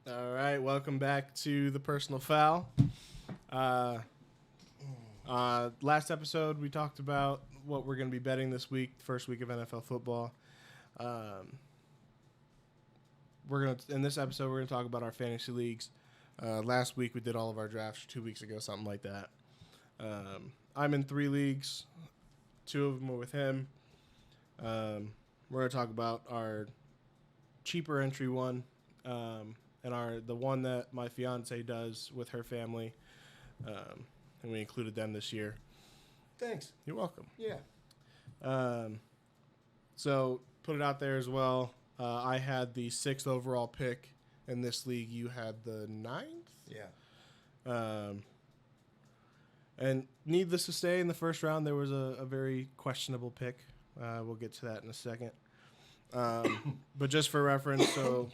All right, welcome back to the Personal Foul. Last episode, we talked about what we're going to be betting this week, the first week of NFL football. In this episode, we're going to talk about our fantasy leagues. Last week, we did all of our drafts. 2 weeks ago, something like that. I'm in 3 leagues. 2 of them are with him. We're going to talk about our cheaper entry one. And the one that my fiance does with her family, and we included them this year. Thanks. You're welcome. Yeah. So put it out there as well. I had the 6th overall pick in this league. You had the 9th. Yeah. And needless to say, in the first round there was a very questionable pick. We'll get to that in a second. But just for reference, so.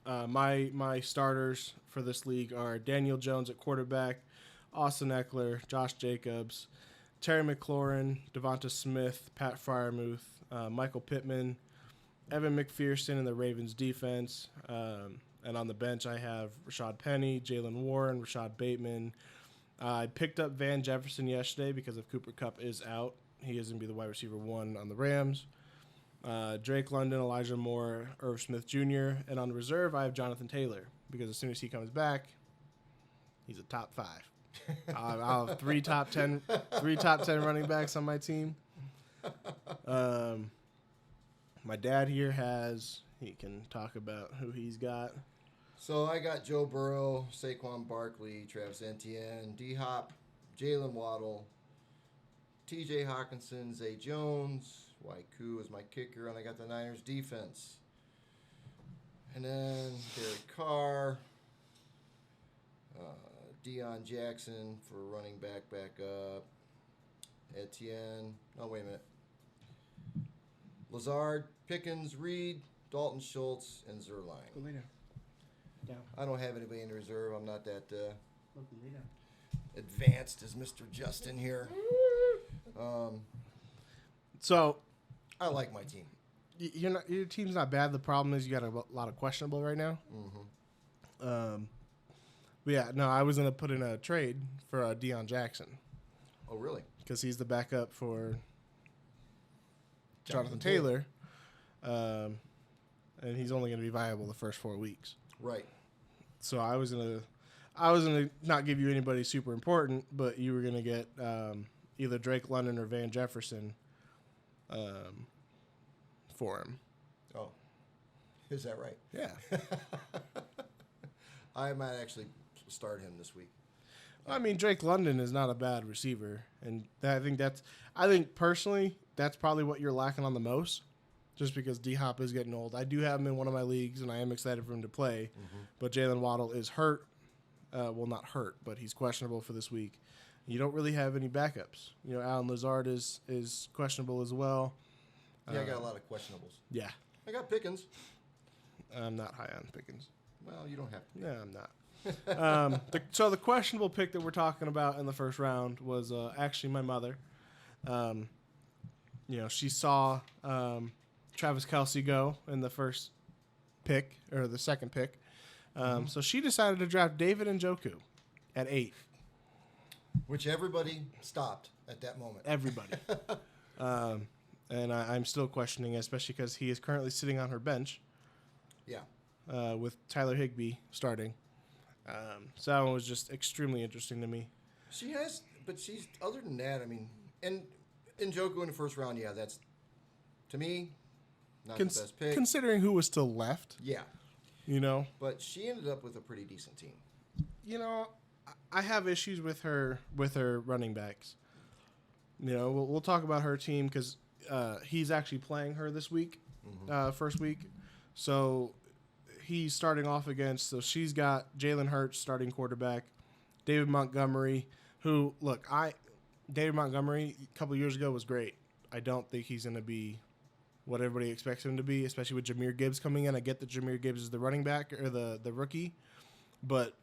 My starters for this league are Daniel Jones at quarterback, Austin Eckler, Josh Jacobs, Terry McLaurin, Devonta Smith, Pat Freiermuth, Michael Pittman, Evan McPherson in the Ravens defense, and on the bench I have Rashad Penny, Jalen Warren, Rashad Bateman. I picked up Van Jefferson yesterday because if Cooper Kupp is out, he is going to be the wide receiver 1 on the Rams. Drake London, Elijah Moore, Irv Smith Jr., and on the reserve, I have Jonathan Taylor because as soon as he comes back, he's a top 5. I'll have 3 top 10 running backs on my team. My dad here he can talk about who he's got. So I got Joe Burrow, Saquon Barkley, Travis Etienne, D-Hop, Jalen Waddle, T.J. Hawkinson, Zay Jones, Waiku is my kicker, and I got the Niners defense. And then Derek Carr, Deion Jackson for running back up, Etienne. Oh, wait a minute. Lazard, Pickens, Reed, Dalton Schultz, and Zerline. Go lay down. I don't have anybody in the reserve. I'm not that advanced as Mr. Justin here. So I like my team. Your team's not bad. The problem is you got a lot of questionable right now. Mm-hmm. But yeah, no, I was gonna put in a trade for Deion Jackson. Oh, really? Because he's the backup for Jonathan Taylor, and he's only gonna be viable the first 4 weeks. Right. So I was gonna not give you anybody super important, but you were gonna get either Drake London or Van Jefferson for him. Oh, is that right? Yeah. I might actually start him this week. I mean, Drake London is not a bad receiver, and I think personally that's probably what you're lacking on the most, just because D-Hop is getting old. I do have him in one of my leagues, and I am excited for him to play, but Jalen Waddle is hurt. Well, not hurt, but he's questionable for this week. You don't really have any backups. You know, Alan Lazard is questionable as well. Yeah, I got a lot of questionables. Yeah. I got Pickens. I'm not high on Pickens. Well, you don't have to. Yeah, I'm not. So the questionable pick that we're talking about in the first round was actually my mother. She saw Travis Kelce go in the first pick or the second pick. So she decided to draft David Njoku at 8. Which everybody stopped at that moment. Everybody. And I'm still questioning, especially because he is currently sitting on her bench. Yeah. With Tyler Higbee starting. So that one was just extremely interesting to me. She's other than that, I mean, and Njoku in the first round, yeah, that's, to me, not the best pick. Considering who was still left. Yeah. You know? But she ended up with a pretty decent team. You know, I have issues with her running backs. You know, we'll talk about her team because he's actually playing her this week, first week. So he's starting off against. So she's got Jalen Hurts starting quarterback, David Montgomery, who David Montgomery a couple years ago was great. I don't think he's going to be what everybody expects him to be, especially with Jahmyr Gibbs coming in. I get that Jahmyr Gibbs is the running back or the rookie, but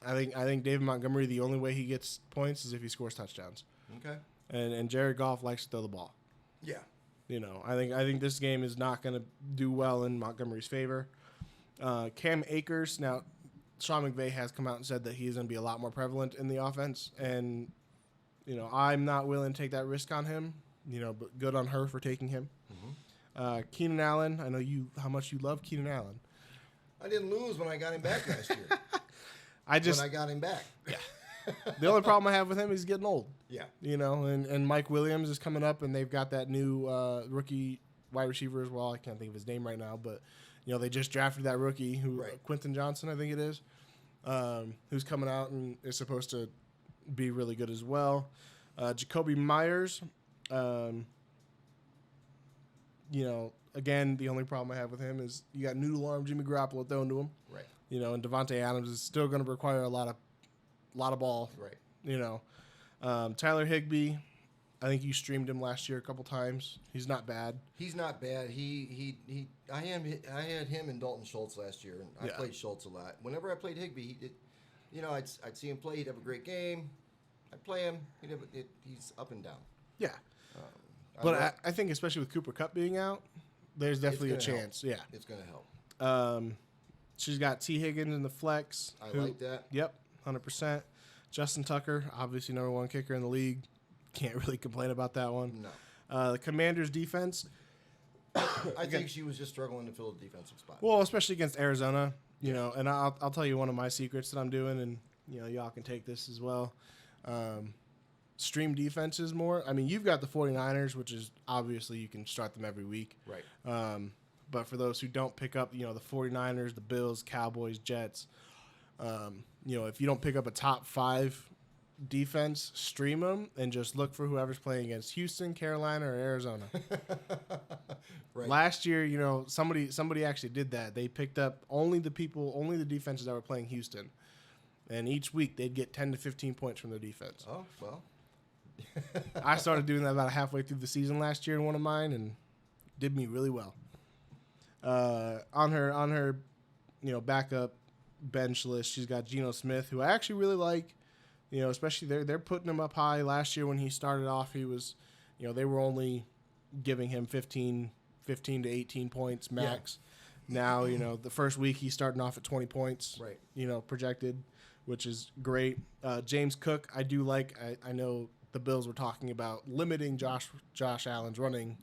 I think David Montgomery, the only way he gets points is if he scores touchdowns. Okay. And Jared Goff likes to throw the ball. Yeah. You know, I think this game is not going to do well in Montgomery's favor. Cam Akers. Now, Sean McVay has come out and said that he's going to be a lot more prevalent in the offense, and I'm not willing to take that risk on him. But good on her for taking him. Keenan Allen. I know how much you love Keenan Allen. I didn't lose when I got him back last year. when I got him back. Yeah. The only problem I have with him is he's getting old. Yeah. And Mike Williams is coming up, and they've got that new rookie wide receiver as well. I can't think of his name right now, but they just drafted that rookie Quentin Johnson, I think it is, who's coming out and is supposed to be really good as well. Jacoby Myers, again, the only problem I have with him is you got noodle arm Jimmy Garoppolo thrown to him. Right. And Devontae Adams is still going to require a lot of ball. Right. Tyler Higbee, I think you streamed him last year a couple times. He's not bad. He's not bad. I had him and Dalton Schultz last year, and I played Schultz a lot. Whenever I played Higbee, I'd see him play. He'd have a great game. I'd play him. He's up and down. Yeah. But I think especially with Cooper Kupp being out, there's definitely a chance. Help. Yeah. It's going to help. She's got T. Higgins in the flex. I like that. Yep, 100%. Justin Tucker, obviously number one kicker in the league. Can't really complain about that one. No. The Commanders' defense. I think she was just struggling to fill the defensive spot. Well, especially against Arizona, and I'll tell you one of my secrets that I'm doing, and y'all can take this as well. Stream defenses more. I mean, you've got the 49ers, which is obviously you can start them every week. Right. But for those who don't pick up, the 49ers, the Bills, Cowboys, Jets, if you don't pick up a top 5 defense, stream them and just look for whoever's playing against Houston, Carolina, or Arizona. Right. Last year, somebody actually did that. They picked up only the defenses that were playing Houston. And each week they'd get 10 to 15 points from their defense. Oh, well. I started doing that about halfway through the season last year in one of mine and did me really well. On her backup bench list, she's got Geno Smith, who I actually really like. Especially they're putting him up high. Last year when he started off, he was, they were only giving him 15 to 18 points max. Yeah. Now, the first week he's starting off at 20 points, right? Projected, which is great. James Cook, I do like. I know the Bills were talking about limiting Josh Allen's running,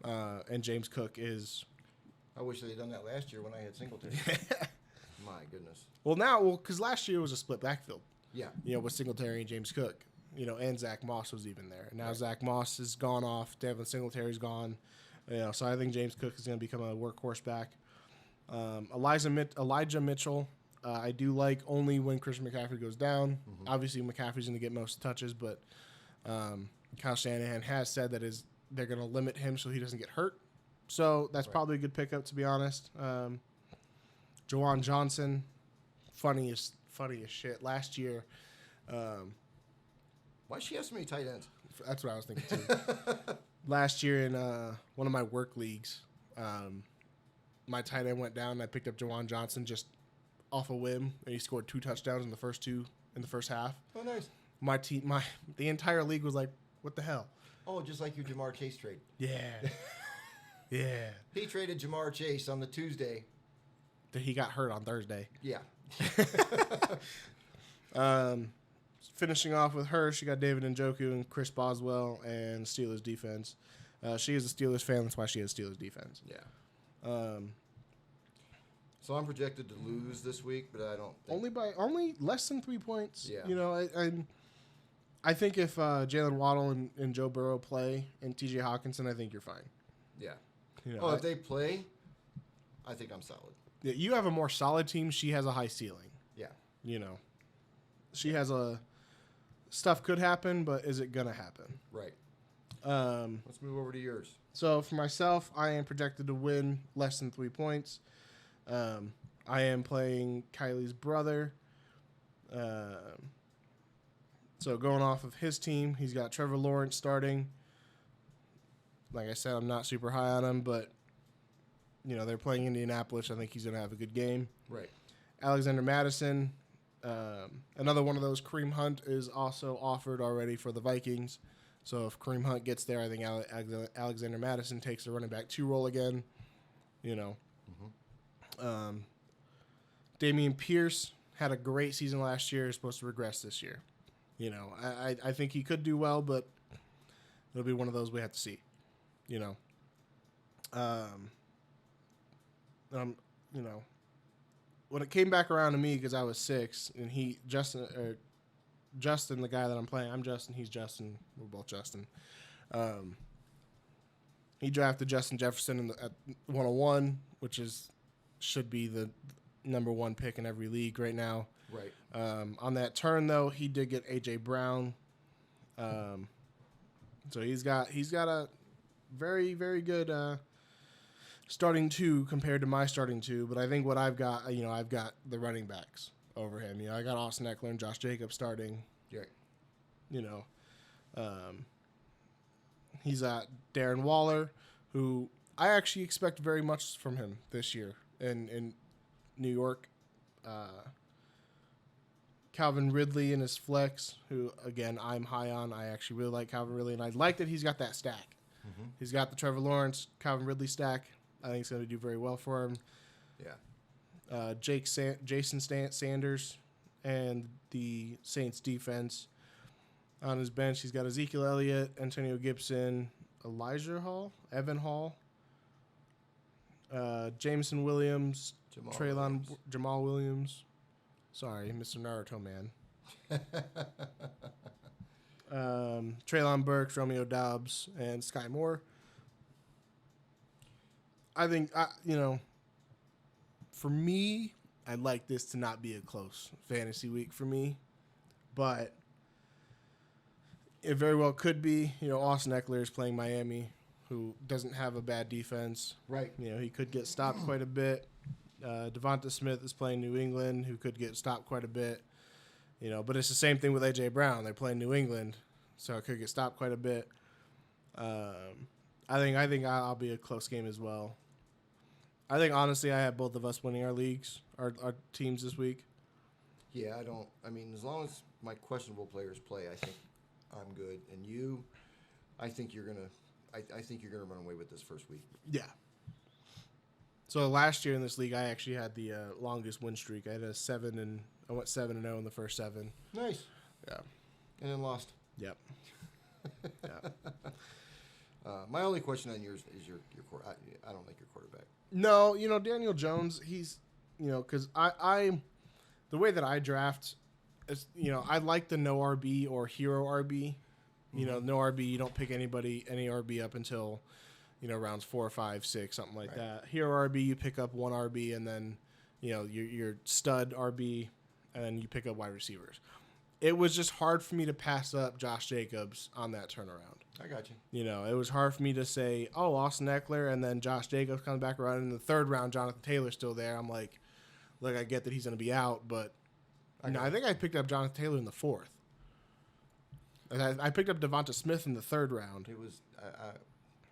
and James Cook is. I wish they had done that last year when I had Singletary. My goodness. Well, because last year was a split backfield. Yeah. With Singletary and James Cook, and Zach Moss was even there. And now Zach Moss is gone off. Devin Singletary's gone. So I think James Cook is going to become a workhorse back. Elijah Mitchell, I do like only when Christian McCaffrey goes down. Mm-hmm. Obviously, McCaffrey's going to get most touches, but Kyle Shanahan has said that they're going to limit him so he doesn't get hurt. So that's probably a good pickup, to be honest. Jawan Johnson, funny as shit. Last year, why she have so many tight ends? That's what I was thinking too. Last year in one of my work leagues, my tight end went down, and I picked up Jawan Johnson just off a whim, and he scored 2 touchdowns in the first half. Oh, nice. The entire league was like, "What the hell?" Oh, just like your Jamar Chase trade. Yeah. Yeah. He traded Jamar Chase on the Tuesday. That he got hurt on Thursday. Yeah. Finishing off with her, she got David Njoku and Chris Boswell and Steelers defense. She is a Steelers fan, that's why she has Steelers defense. Yeah. So I'm projected to lose this week, but I don't think... Only less than 3 points. Yeah. I think if Jalen Waddle and Joe Burrow play and TJ Hawkinson, I think you're fine. Yeah. If they play, I think I'm solid. Yeah, you have a more solid team. She has a high ceiling. Yeah. She has stuff could happen, but is it going to happen? Right. Let's move over to yours. So for myself, I am projected to win less than 3 points. I am playing Kylie's brother. So going off of his team, he's got Trevor Lawrence starting. Like I said, I'm not super high on him, but they're playing Indianapolis. I think he's going to have a good game. Right. Alexander Mattison, another one of those. Kareem Hunt is also offered already for the Vikings. So if Kareem Hunt gets there, I think Alexander Mattison takes the running back 2 role again. Damian Pierce had a great season last year. Is supposed to regress this year. You know, I think he could do well, but it'll be one of those we have to see. You know. You know, when it came back around to me because I was 6, and Justin, the guy that I'm playing, I'm Justin, he's Justin, we're both Justin. He drafted Justin Jefferson at 101, which should be the number 1 pick in every league right now. Right. On that turn though, he did get AJ Brown. So he's got a very, very good starting 2 compared to my starting 2. But I think what I've got, I've got the running backs over him. You know, I got Austin Eckler and Josh Jacobs starting. Yeah. You know, he's at Darren Waller, who I actually expect very much from him this year in New York. Calvin Ridley in his flex, who, again, I'm high on. I actually really like Calvin Ridley, and I like that he's got that stack. Mm-hmm. He's got the Trevor Lawrence, Calvin Ridley stack. I think it's going to do very well for him. Yeah. Jason Sanders and the Saints defense. On his bench, he's got Ezekiel Elliott, Antonio Gibson, Evan Hall, Jameson Williams, Jamal Williams. Sorry, Mr. Naruto Man. Treylon Burks, Romeo Doubs, and Sky Moore. I think, for me, I'd like this to not be a close fantasy week for me. But it very well could be. You know, Austin Eckler is playing Miami, who doesn't have a bad defense. Right. You know, he could get stopped quite a bit. Devonta Smith is playing New England, who could get stopped quite a bit. You know, but it's the same thing with A.J. Brown. They're playing New England, so it could get stopped quite a bit. I think I'll be a close game as well. I think, honestly, I have both of us winning our leagues, our teams this week. Yeah, as long as my questionable players play, I think I'm good. And you, I think you're gonna run away with this first week. Yeah. So last year in this league, I actually had the longest win streak. I had I went 7-0 in the first 7. Nice. Yeah. And then lost. Yep. Yeah. My only question on yours is your quarterback. I don't like your quarterback. No, Daniel Jones, he's, because I the way that I draft is, I like the no RB or hero RB. Mm-hmm. No RB, you don't pick any RB up until, rounds 4, 5, 6, something like that. Hero RB, you pick up one RB and then, your stud RB, and then you pick up wide receivers. It was just hard for me to pass up Josh Jacobs on that turnaround. I got you. It was hard for me to say, oh, Austin Eckler, and then Josh Jacobs comes back around. In the third round, Jonathan Taylor's still there. I'm like, look, I get that he's going to be out, but I think I picked up Jonathan Taylor in the 4th. I picked up Devonta Smith in the 3rd round. It was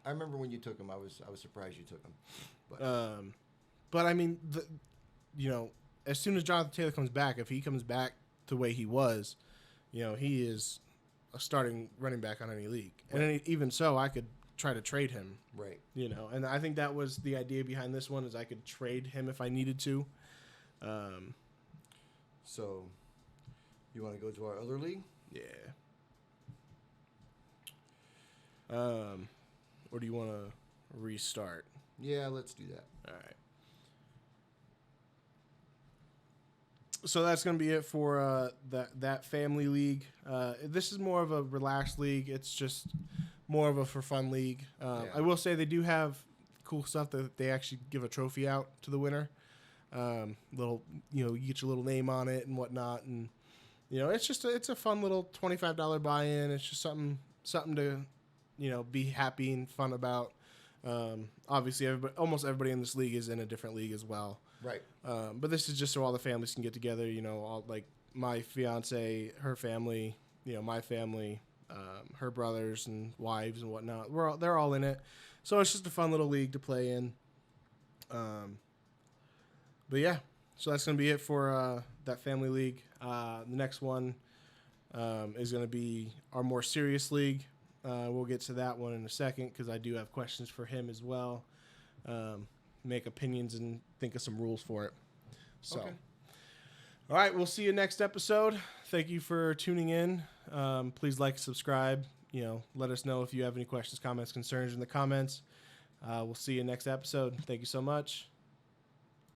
I remember when you took him. I was surprised you took him. But I mean, as soon as Jonathan Taylor comes back, if he comes back the way he was, he is a starting running back on any league. Right. And even so, I could try to trade him. Right. And I think that was the idea behind this one, is I could trade him if I needed to. So, you want to go to our other league? Yeah. Or do you want to restart? Yeah, let's do that. All right. So that's going to be it for that family league. This is more of a relaxed league. It's just more of a for fun league. I will say they do have cool stuff that they actually give a trophy out to the winner. You get your little name on it and whatnot, and it's a fun little $25 buy-in. It's just something to be happy and fun about. Obviously, almost everybody in this league is in a different league as well. Right. But this is just so all the families can get together. All like my fiance, her family, my family, her brothers and wives and whatnot. They're all in it. So it's just a fun little league to play in. But yeah, so that's gonna be it for that family league. The next one is gonna be our more serious league. We'll get to that one in a second because I do have questions for him as well. Make opinions and think of some rules for it. So, okay. All right, we'll see you next episode. Thank you for tuning in. Please like, subscribe. Let us know if you have any questions, comments, concerns in the comments. We'll see you next episode. Thank you so much.